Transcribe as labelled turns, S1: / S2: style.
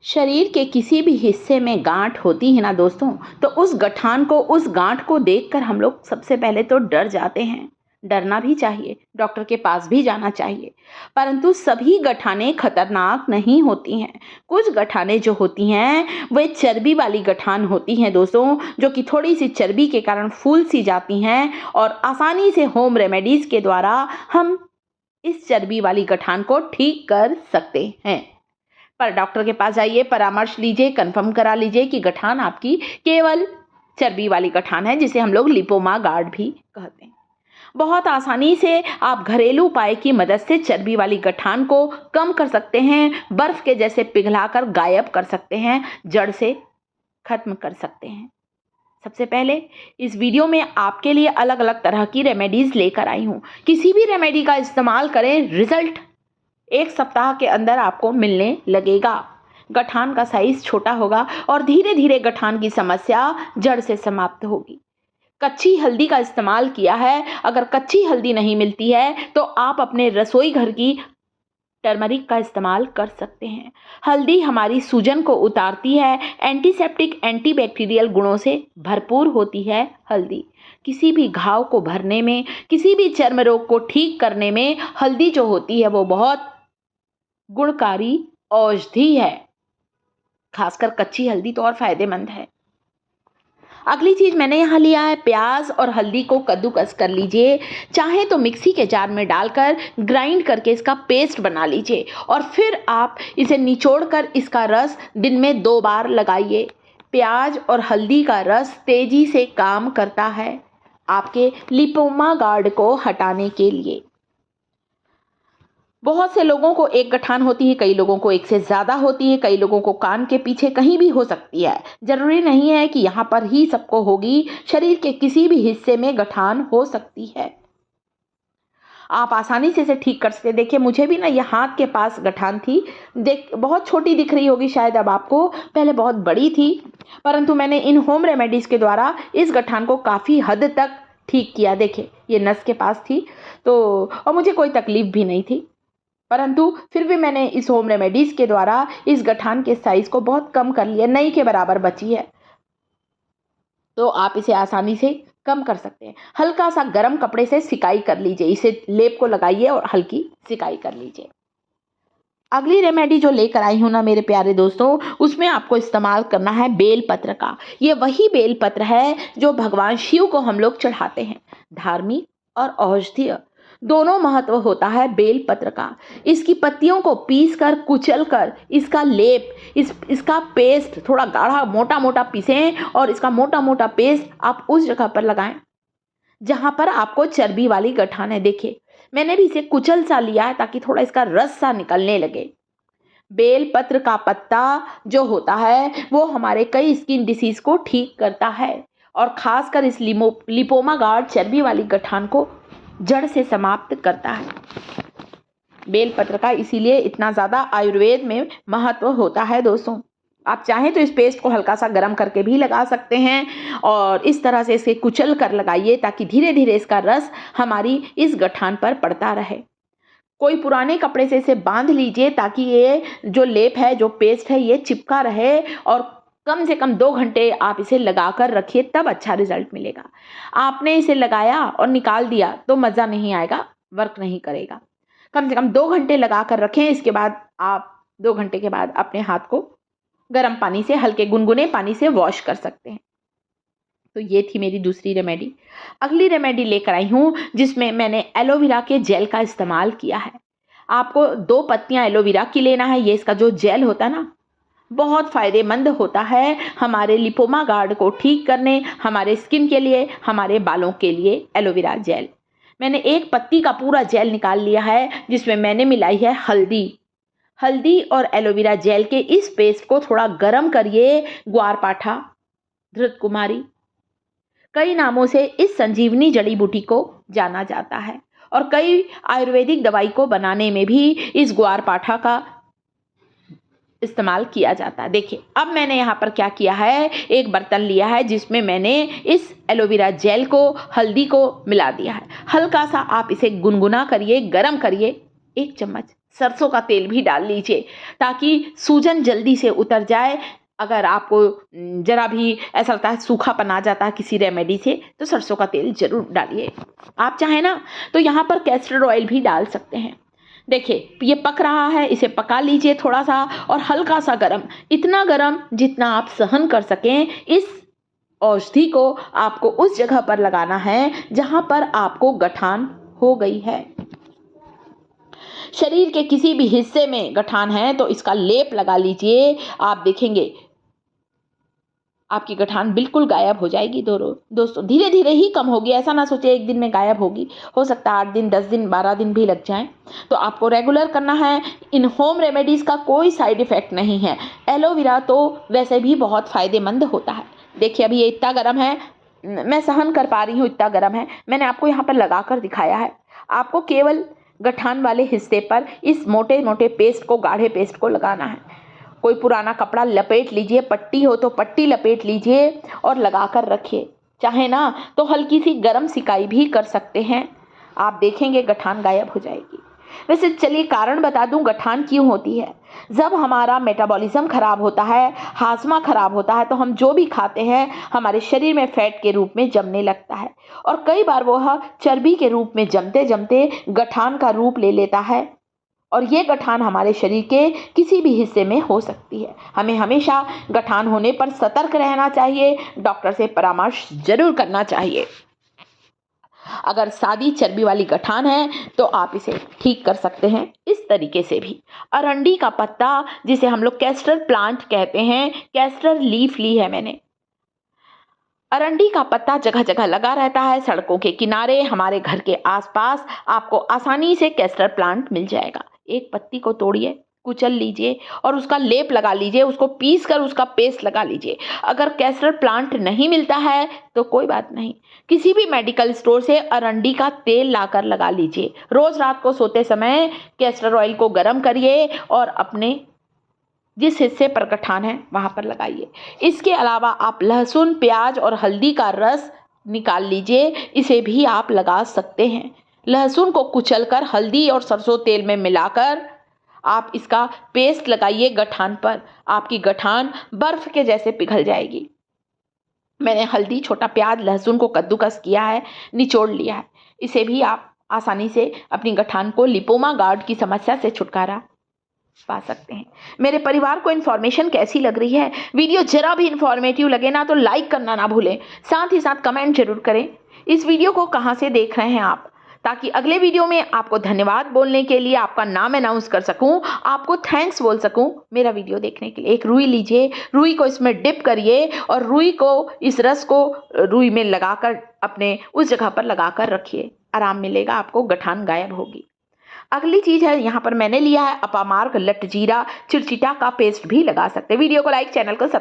S1: शरीर के किसी भी हिस्से में गांठ होती है ना दोस्तों, तो उस गठान को, उस गांठ को देखकर हम लोग सबसे पहले तो डर जाते हैं। डरना भी चाहिए, डॉक्टर के पास भी जाना चाहिए। परंतु सभी गठानें खतरनाक नहीं होती हैं। कुछ गठानें जो होती हैं वे चर्बी वाली गठान होती हैं दोस्तों, जो कि थोड़ी सी चर्बी के कारण फूल सी जाती हैं और आसानी से होम रेमेडीज़ के द्वारा हम इस चर्बी वाली गठान को ठीक कर सकते हैं। पर डॉक्टर के पास जाइए, परामर्श लीजिए, कंफर्म करा लीजिए कि गठान आपकी केवल चर्बी वाली गठान है, जिसे हम लोग लिपोमा गार्ड भी कहते हैं। बहुत आसानी से आप घरेलू उपाय की मदद से चर्बी वाली गठान को कम कर सकते हैं, बर्फ के जैसे पिघलाकर गायब कर सकते हैं, जड़ से खत्म कर सकते हैं। सबसे पहले इस वीडियो में आपके लिए अलग अलग तरह की रेमेडीज लेकर आई हूँ। किसी भी रेमेडी का इस्तेमाल करें, रिजल्ट 1 सप्ताह के अंदर आपको मिलने लगेगा। गठान का साइज छोटा होगा और धीरे धीरे गठान की समस्या जड़ से समाप्त होगी। कच्ची हल्दी का इस्तेमाल किया है। अगर कच्ची हल्दी नहीं मिलती है तो आप अपने रसोई घर की टर्मरिक का इस्तेमाल कर सकते हैं। हल्दी हमारी सूजन को उतारती है, एंटीसेप्टिक एंटीबैक्टीरियल गुणों से भरपूर होती है हल्दी। किसी भी घाव को भरने में, किसी भी चर्म रोग को ठीक करने में हल्दी जो होती है वो बहुत गुणकारी औषधि है। खासकर कच्ची हल्दी तो और फायदेमंद है। अगली चीज मैंने यहाँ लिया है, प्याज और हल्दी को कद्दूकस कर लीजिए। चाहे तो मिक्सी के जार में डालकर ग्राइंड करके इसका पेस्ट बना लीजिए और फिर आप इसे निचोड़कर इसका रस दिन में 2 बार लगाइए। प्याज और हल्दी का रस तेजी से काम करता है आपके लिपोमा गार्ड को हटाने के लिए। बहुत से लोगों को एक गठान होती है, कई लोगों को एक से ज़्यादा होती है, कई लोगों को कान के पीछे कहीं भी हो सकती है। ज़रूरी नहीं है कि यहाँ पर ही सबको होगी, शरीर के किसी भी हिस्से में गठान हो सकती है। आप आसानी से इसे ठीक कर सकते। देखिए, मुझे भी ना ये हाथ के पास गठान थी। बहुत छोटी दिख रही होगी शायद अब आपको, पहले बहुत बड़ी थी, परंतु मैंने इन होम रेमेडीज़ के द्वारा इस गठान को काफ़ी हद तक ठीक किया। देखिए, ये नस के पास थी तो, और मुझे कोई तकलीफ भी नहीं थी, परंतु फिर भी मैंने इस होम रेमेडीज़ के द्वारा इस गठान के साइज़ को बहुत कम कर लिया, नई के बराबर बची है। तो आप इसे आसानी से कम कर सकते हैं। हल्का सा गर्म कपड़े से सिकाई कर लीजिए, इसे लेप को लगाइए और हल्की सिकाई कर लीजिए। अगली रेमेडी जो लेकर आई हूँ ना मेरे प्यारे दोस्तों, उसमें आपको इस्तेमाल करना है बेल पत्र का। ये वही बेल पत्र है जो भगवान शिव को हम लोग चढ़ाते हैं। धार्मिक और औषधीय दोनों महत्व होता है बेल पत्र का। इसकी पत्तियों को पीस कर, कुचल कर, इसका लेप, इसका पेस्ट थोड़ा गाढ़ा मोटा मोटा पीसें और इसका मोटा मोटा पेस्ट आप उस जगह पर लगाएं जहां पर आपको चर्बी वाली गठान है। देखिए, मैंने भी इसे कुचल सा लिया है ताकि थोड़ा इसका रस सा निकलने लगे। बेल पत्र का पत्ता जो होता है वो हमारे कई स्किन डिसीज को ठीक करता है और खासकर इस लिपोमा गार्ड चर्बी वाली गठान को जड़ से समाप्त करता है। बेल पत्र का इसीलिए इतना ज़्यादा आयुर्वेद में महत्व होता है दोस्तों। आप चाहें तो इस पेस्ट को हल्का सा गर्म करके भी लगा सकते हैं और इस तरह से इसे कुचल कर लगाइए ताकि धीरे धीरे इसका रस हमारी इस गठान पर पड़ता रहे। कोई पुराने कपड़े से इसे बांध लीजिए ताकि ये जो लेप है, जो पेस्ट है, ये चिपका रहे और कम से कम 2 घंटे आप इसे लगाकर रखिए, तब अच्छा रिजल्ट मिलेगा। आपने इसे लगाया और निकाल दिया तो मज़ा नहीं आएगा, वर्क नहीं करेगा। कम से कम 2 घंटे लगा कर रखें। इसके बाद आप 2 घंटे के बाद अपने हाथ को गर्म पानी से, हल्के गुनगुने पानी से वॉश कर सकते हैं। तो ये थी मेरी दूसरी रेमेडी। अगली रेमेडी लेकर आई हूँ जिसमें मैंने एलोवेरा के जेल का इस्तेमाल किया है। आपको 2 पत्तियाँ एलोवेरा की लेना है। ये इसका जो जेल होता है ना, बहुत फ़ायदेमंद होता है हमारे लिपोमा गार्ड को ठीक करने, हमारे स्किन के लिए, हमारे बालों के लिए। एलोवेरा जेल मैंने 1 पत्ती का पूरा जेल निकाल लिया है जिसमें मैंने मिलाई है हल्दी और एलोवेरा जेल के इस पेस्ट को थोड़ा गर्म करिए। ग्वारपाठा, धृतकुमारी, कई नामों से इस संजीवनी जड़ी बूटी को जाना जाता है और कई आयुर्वेदिक दवाई को बनाने में भी इस ग्वारपाठा का इस्तेमाल किया जाता है। देखिए, अब मैंने यहाँ पर क्या किया है, एक बर्तन लिया है जिसमें मैंने इस एलोवेरा जेल को, हल्दी को मिला दिया है। हल्का सा आप इसे गुनगुना करिए, गरम करिए, 1 चम्मच सरसों का तेल भी डाल लीजिए ताकि सूजन जल्दी से उतर जाए। अगर आपको ज़रा भी ऐसा लगता है सूखापन आ जाता है किसी रेमेडी से, तो सरसों का तेल ज़रूर डालिए। आप चाहें ना तो यहाँ पर कैस्टर ऑयल भी डाल सकते हैं। देखिए ये पक रहा है, इसे पका लीजिए थोड़ा सा और हल्का सा गरम, इतना गरम जितना आप सहन कर सकें। इस औषधि को आपको उस जगह पर लगाना है जहाँ पर आपको गठान हो गई है। शरीर के किसी भी हिस्से में गठान है तो इसका लेप लगा लीजिए। आप देखेंगे आपकी गठान बिल्कुल गायब हो जाएगी। दोस्तों धीरे धीरे ही कम होगी, ऐसा ना सोचे एक दिन में गायब होगी। हो सकता है 8 दिन, 10 दिन, 12 दिन भी लग जाएं। तो आपको रेगुलर करना है। इन होम रेमेडीज़ का कोई साइड इफ़ेक्ट नहीं है। एलोवेरा तो वैसे भी बहुत फ़ायदेमंद होता है। देखिए अभी ये इतना गर्म है, मैं सहन कर पा रही हूँ, इतना गर्म है। मैंने आपको यहाँ पर लगा कर दिखाया है। आपको केवल गठान वाले हिस्से पर इस मोटे मोटे पेस्ट को, गाढ़े पेस्ट को लगाना है। कोई पुराना कपड़ा लपेट लीजिए, पट्टी हो तो पट्टी लपेट लीजिए और लगा कर रखिए। चाहे ना तो हल्की सी गर्म सिकाई भी कर सकते हैं। आप देखेंगे गठान गायब हो जाएगी। वैसे चलिए कारण बता दूं गठान क्यों होती है। जब हमारा मेटाबॉलिज्म खराब होता है, हाजमा खराब होता है, तो हम जो भी खाते हैं हमारे शरीर में फैट के रूप में जमने लगता है और कई बार वह चर्बी के रूप में जमते जमते गठान का रूप ले लेता है और ये गठान हमारे शरीर के किसी भी हिस्से में हो सकती है। हमें हमेशा गठान होने पर सतर्क रहना चाहिए, डॉक्टर से परामर्श जरूर करना चाहिए। अगर सादी चर्बी वाली गठान है तो आप इसे ठीक कर सकते हैं इस तरीके से भी। अरंडी का पत्ता, जिसे हम लोग कैस्टर प्लांट कहते हैं, कैस्टर लीफ ली है मैंने। अरंडी का पत्ता जगह जगह लगा रहता है, सड़कों के किनारे, हमारे घर के आसपास आपको आसानी से कैस्टर प्लांट मिल जाएगा। एक पत्ती को तोड़िए, कुचल लीजिए और उसका लेप लगा लीजिए, उसको पीस कर उसका पेस्ट लगा लीजिए। अगर कैस्टर प्लांट नहीं मिलता है तो कोई बात नहीं, किसी भी मेडिकल स्टोर से अरंडी का तेल लाकर लगा लीजिए। रोज रात को सोते समय कैस्टर ऑयल को गर्म करिए और अपने जिस हिस्से पर गठान है वहां पर लगाइए। इसके अलावा आप लहसुन, प्याज और हल्दी का रस निकाल लीजिए, इसे भी आप लगा सकते हैं। लहसुन को कुचलकर हल्दी और सरसों तेल में मिलाकर आप इसका पेस्ट लगाइए गठान पर। आपकी गठान बर्फ के जैसे पिघल जाएगी। मैंने हल्दी, छोटा प्याज, लहसुन को कद्दूकस किया है, निचोड़ लिया है। इसे भी आप आसानी से अपनी गठान को, लिपोमा गार्ड की समस्या से छुटकारा पा सकते हैं। मेरे परिवार को इन्फॉर्मेशन कैसी लग रही है? वीडियो जरा भी इन्फॉर्मेटिव लगे ना तो लाइक करना ना भूलें, साथ ही साथ कमेंट जरूर करें इस वीडियो को कहां से देख रहे हैं आप, ताकि अगले वीडियो में आपको धन्यवाद बोलने के लिए, आपका नाम अनाउंस कर सकूं, आपको थैंक्स बोल सकूं मेरा वीडियो देखने के लिए। एक रुई लीजिए, रुई को इसमें डिप करिए और रुई को, इस रस को रुई में लगाकर अपने उस जगह पर लगाकर रखिए। आराम मिलेगा आपको, गठान गायब होगी। अगली चीज है, यहाँ पर मैंने लिया है अपामार्क लट जीरा, चिड़चिटा का पेस्ट भी लगा सकते हैं। वीडियो को लाइक, चैनल को सब्सक्राइब